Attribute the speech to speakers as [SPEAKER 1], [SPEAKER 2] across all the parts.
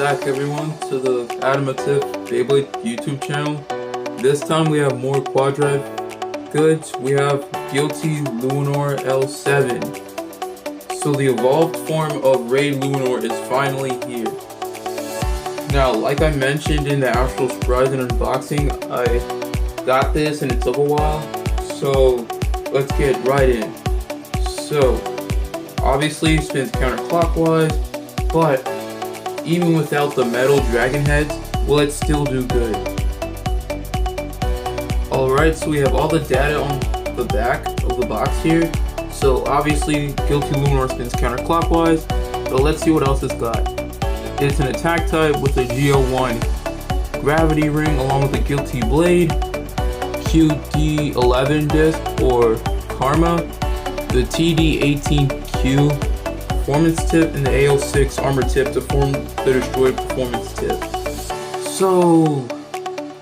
[SPEAKER 1] back everyone to the Automotive Beyblade YouTube channel. This time we have more quad drive goods. We have Guilty Luinor L7. So the evolved form of Ray Luinor is finally here. Now, like I mentioned in the actual surprise and unboxing, I got this and it took a while. So let's get right in. So obviously it spins counterclockwise, but even without the metal dragon heads, will it still do good? Alright, so we have all the data on the back of the box here. So obviously Guilty Luinor spins counterclockwise, but let's see what else it's got. It's an attack type with a GO1 gravity ring along with a Guilty Blade, QD11 disc or Karma, the TD18Q performance tip, and the AO6 armor tip to form the destroyed performance tip. So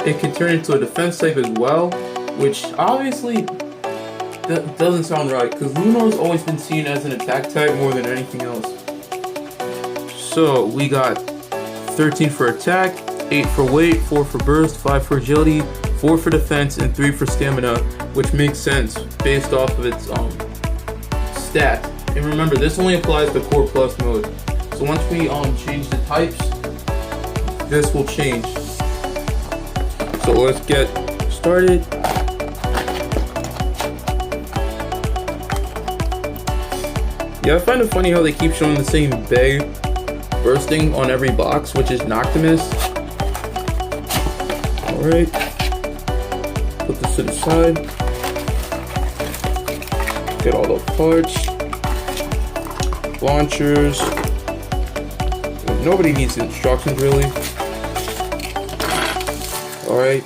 [SPEAKER 1] it can turn into a defense type as well, which obviously that doesn't sound right because Luinor's always been seen as an attack type more than anything else. So we got 13 for attack, 8 for weight, 4 for burst, 5 for agility, 4 for defense, and 3 for stamina, which makes sense based off of its stat. And remember, this only applies to Core Plus mode. So once we change the types, this will change. So let's get started. Yeah, I find it funny how they keep showing the same bay bursting on every box, which is Noctimus. Alright. Put this to the side. Get all the parts. Launchers. Nobody needs instructions really. Alright.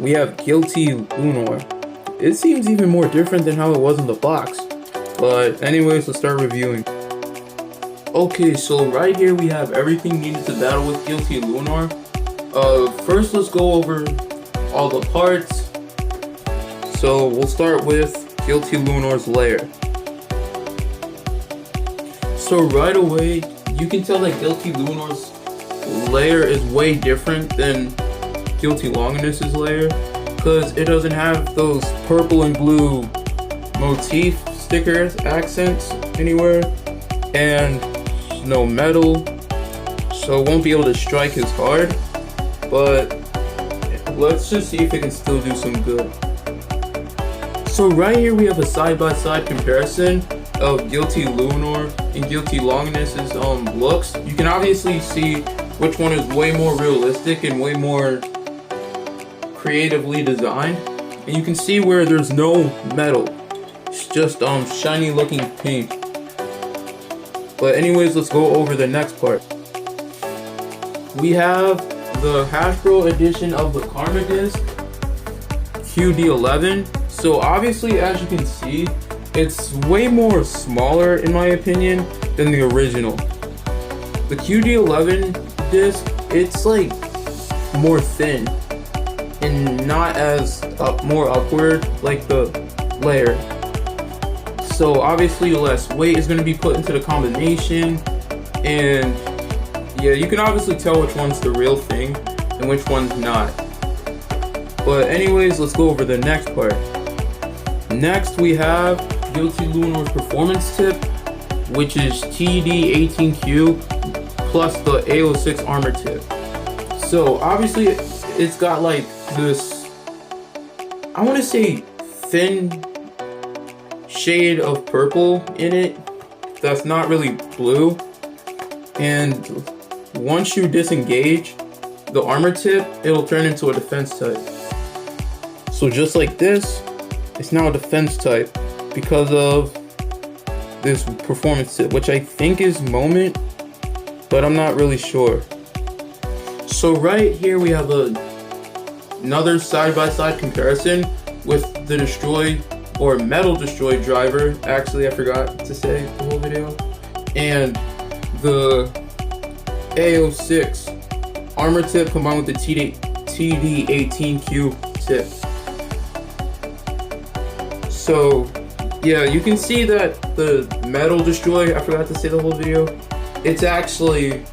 [SPEAKER 1] We have Guilty Luinor. It seems even more different than how it was in the box. But anyways, let's start reviewing. Okay, so right here we have everything needed to battle with Guilty Luinor. First let's go over all the parts. So we'll start with Guilty Luinor's lair. So right away, you can tell that Guilty Luinor's lair is way different than Guilty Longinus's lair, because it doesn't have those purple and blue motif stickers, accents anywhere, and no metal, so it won't be able to strike as hard. But let's just see if it can still do some good. So right here we have a side-by-side comparison of Guilty Luinor and Guilty Longinus's looks. You can obviously see which one is way more realistic and way more creatively designed. And you can see where there's no metal. It's just shiny looking paint. But anyways, let's go over the next part. We have the Hasbro edition of the Karma disc, QD11. So obviously, as you can see, it's way more smaller in my opinion than the original. The QD11 disc, it's like more thin and not as more upward like the layer. So obviously less weight is going to be put into the combination, and yeah, you can obviously tell which one's the real thing and which one's not. But anyways, let's go over the next part. Next we have Guilty Luinor's performance tip, which is TD18Q plus the AO6 armor tip. So obviously it's got like this, I want to say thin shade of purple in it that's not really blue, and once you disengage the armor tip, it'll turn into a defense type. So just like this, it's now a defense type because of this performance tip, which I think is Moment, but I'm not really sure. So right here we have another side-by-side comparison with the destroyed or metal destroyed driver. Actually, I forgot to say the whole video. And the AO6 armor tip combined with the TD18Q tip. So Yeah, you can see that the metal destroy, I forgot to say the whole video, it's actually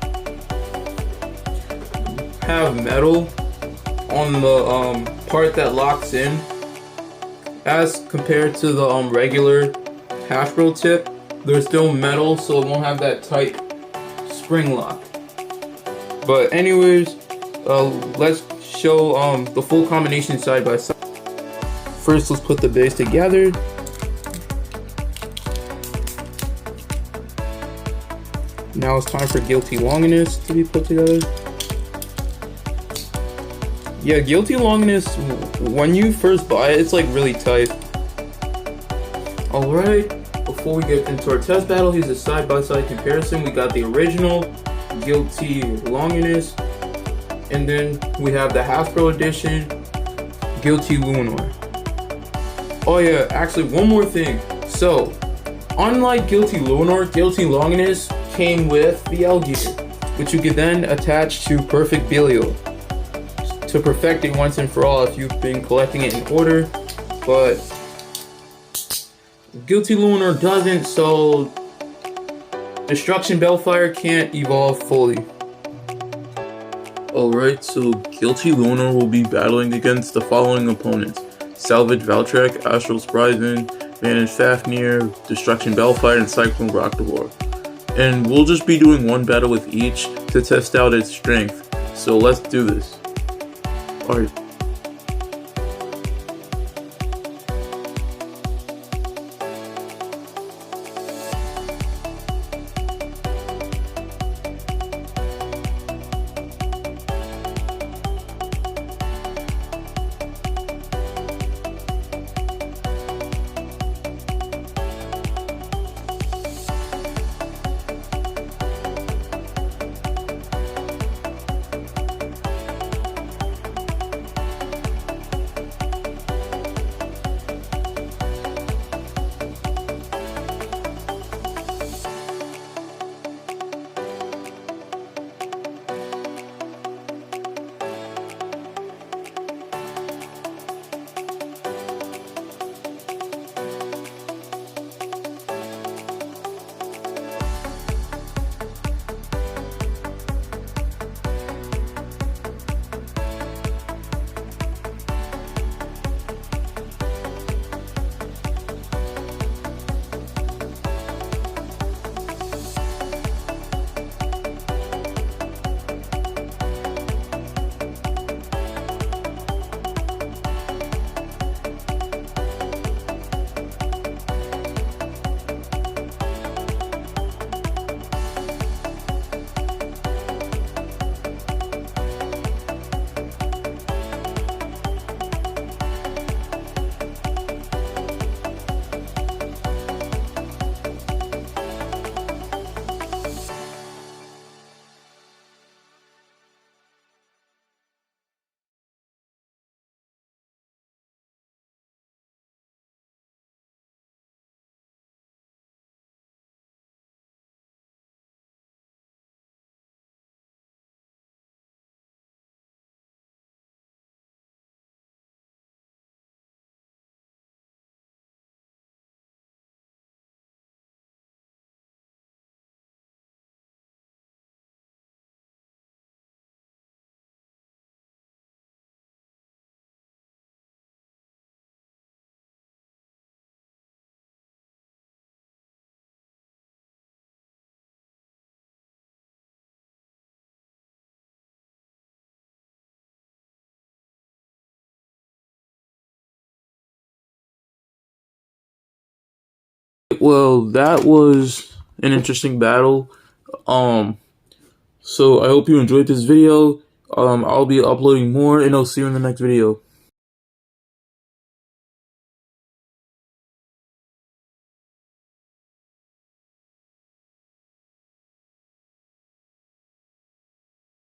[SPEAKER 1] have metal on the part that locks in as compared to the regular Hasbro tip. There's still metal, so it won't have that tight spring lock. But anyways, let's show the full combination side by side. First, let's put the base together. Now it's time for Guilty Longinus to be put together. Yeah, Guilty Longinus, when you first buy it, it's like really tight. Alright, before we get into our test battle, here's a side-by-side comparison. We got the original Guilty Longinus, and then we have the Hasbro edition Guilty Luinor. Oh yeah, actually one more thing. So, unlike Guilty Luinor, Guilty Longinus came with the L-Gear, which you could then attach to Perfect Belial to perfect it once and for all if you've been collecting it in order. But Guilty Luinor doesn't, so Destruction Bellfire can't evolve fully. Alright, so Guilty Luinor will be battling against the following opponents: Salvage Valtryek, Astral Spryzen, Vanish Fafnir, Destruction Bellfire, and Cyclone Roktavor. And we'll just be doing one battle with each to test out its strength. So let's do this. Alright. Well, that was an interesting battle. So I hope you enjoyed this video. I'll be uploading more, and I'll see you in the next video.